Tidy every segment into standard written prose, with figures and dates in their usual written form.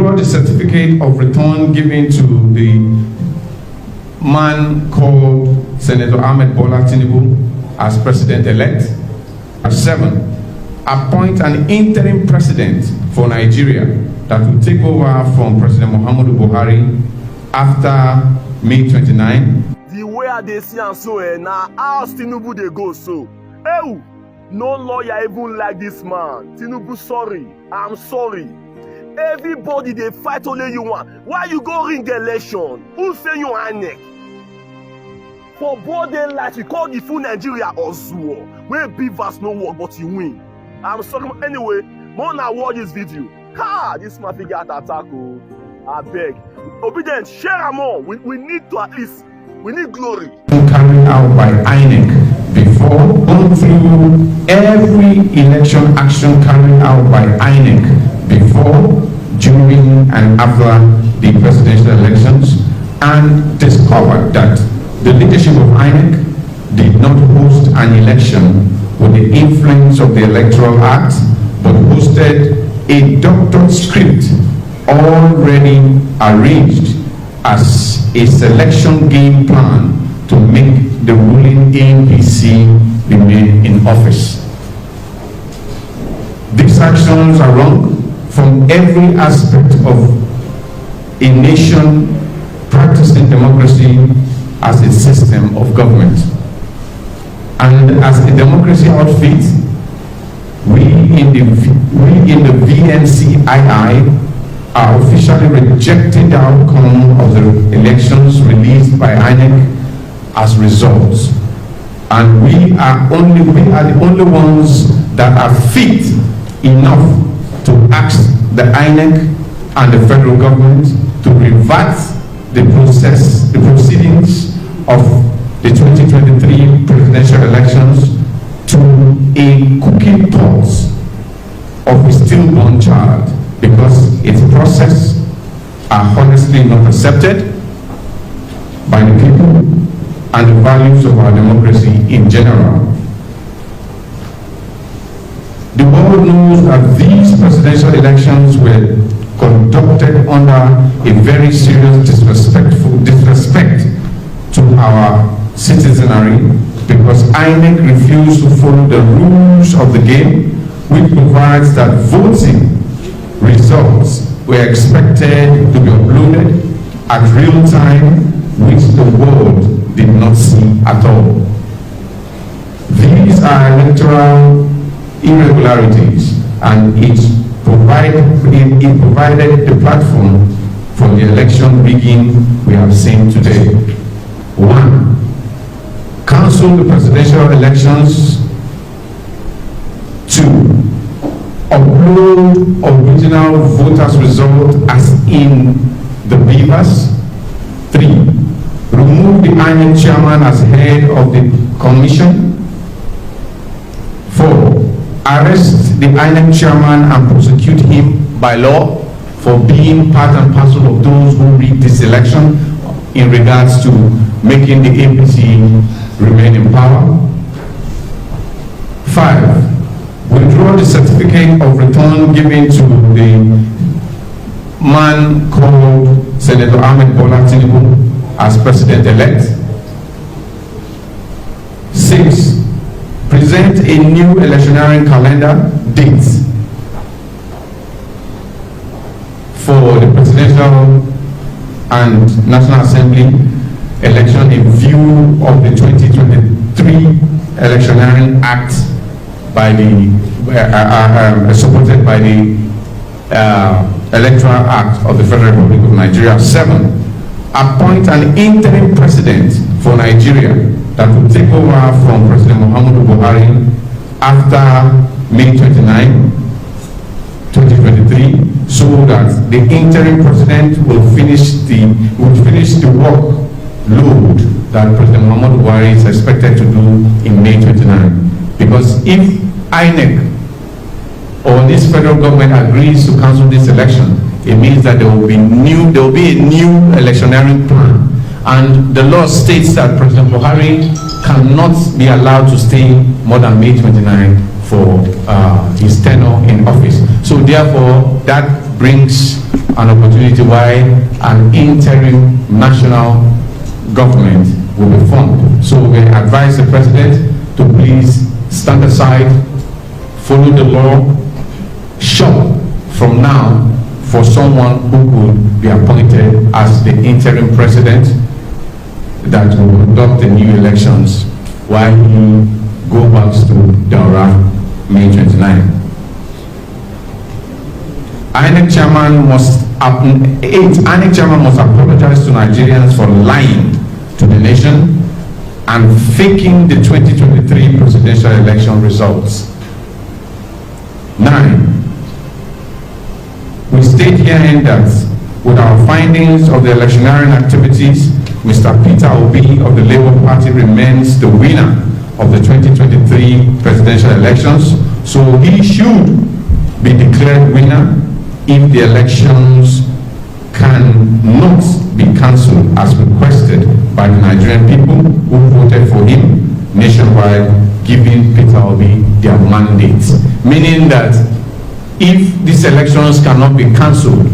withdraw the certificate of return given to the man called Senator Ahmed Bola Tinubu as president-elect. 7. Appoint an interim president for Nigeria that will take over from President Muhammadu Buhari after May 29. The way they see and so now house Tinubu they go so. Oh, no lawyer even like this man. Tinubu, sorry, I'm sorry. Everybody they fight only you want. Why you go ring election? Who say you Hangout? For broad daylight, you call the full Nigeria Ozuo. Where beavers no work, but you win. I'm sorry. Anyway, more now watch this video. This man figure out Atiku. I beg. Obedient, share more. We need to at least, we need glory. Carried out by INEC before, going through every election action carried out by INEC before, during, and after the presidential elections, and discovered that the leadership of INEC did not host an election with the influence of the Electoral Act, but hosted a doctored script already arranged as a selection game plan to make the ruling APC remain in office. These actions are wrong from every aspect of a nation practicing democracy as a system of government. And as a democracy outfit, we in the VNCII are officially rejecting the outcome of the elections released by INEC as results. And we are the only ones that are fit enough to ask the INEC and the federal government to revert the proceedings of the 2023 presidential elections to a cooking pot of a stillborn child, because its process are honestly not accepted by the people and the values of our democracy in general. The world knows that these presidential elections were conducted under a very serious disrespect to our citizenry, because INEC refused to follow the rules of the game, which provides that voting results were expected to be uploaded at real time, which the world did not see at all. These are electoral irregularities, and it provided the platform for the election rigging we have seen today. 1. Cancel the presidential elections. 2. Upload original voters' result as in the beavers. 3. Remove the INEC chairman as head of the commission. 4. Arrest the INEC chairman and prosecute him by law for being part and parcel of those who rigged this election in regards to making the APC remain in power. 5. Withdraw the certificate of return given to the man called Senator Ahmed Bola Tinubu as president-elect. 6. Present a new electioneering calendar date for the presidential and National Assembly election in view of the 2023 Electioneering Act by the supported by the Electoral Act of the Federal Republic of Nigeria. 7. Appoint an interim president for Nigeria that will take over from President Muhammadu Buhari after May 29, 2023, so that the interim president will finish the workload that President Muhammadu Buhari is expected to do in May 29. Because if INEC or this federal government agrees to cancel this election, it means that there will be a new electioneering plan. And the law states that President Buhari cannot be allowed to stay more than May 29 for his tenure in office. So therefore, that brings an opportunity why an interim national government will be formed. So we advise the president to please stand aside, follow the law, shop from now for someone who could be appointed as the interim president that will conduct the new elections while he go back to Daura May 29. INEC chairman must apologize to Nigerians for lying to the nation and faking the 2023 presidential election results. 9. We state herein that with our findings of the electioneering activities, Mr. Peter Obi of the Labour Party remains the winner of the 2023 presidential elections, so he should be declared winner if the elections cannot be cancelled as requested by the Nigerian people who voted for him nationwide, giving Peter Obi their mandate. Meaning that if these elections cannot be cancelled,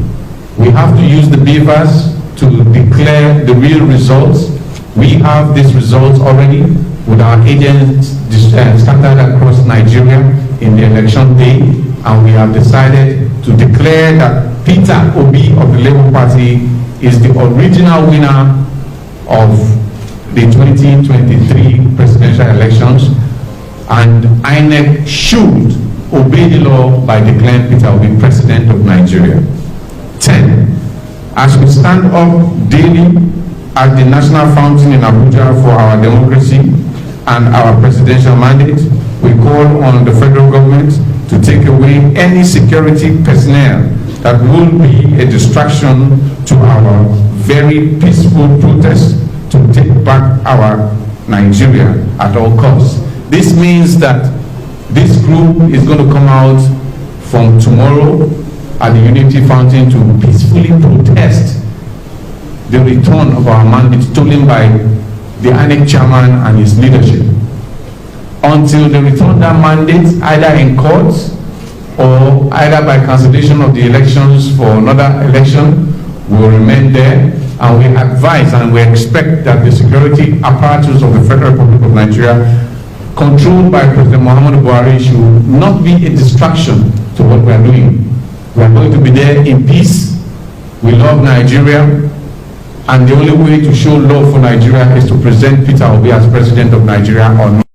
we have to use the beavers to declare the real results. We have these results already with our agents scattered across Nigeria in the election day, and we have decided to declare that Peter Obi of the Labour Party is the original winner of the 2023 presidential elections, and INEC should obey the law by declaring Peter Obi president of Nigeria. 10. As we stand up daily at the National Fountain in Abuja for our democracy and our presidential mandate, we call on the federal government to take away any security personnel that will be a distraction to our very peaceful protest to take back our Nigeria at all costs. This means that this group is going to come out from tomorrow at the Unity Fountain to peacefully protest the return of our mandate stolen by the INEC chairman and his leadership. Until they return that mandate, either in court or either by cancellation of the elections for another election, will remain there, and we advise and we expect that the security apparatus of the Federal Republic of Nigeria, controlled by President Muhammadu Buhari, should not be a distraction to what we are doing. We are going to be there in peace. We love Nigeria, and the only way to show love for Nigeria is to present Peter Obi as president of Nigeria or not.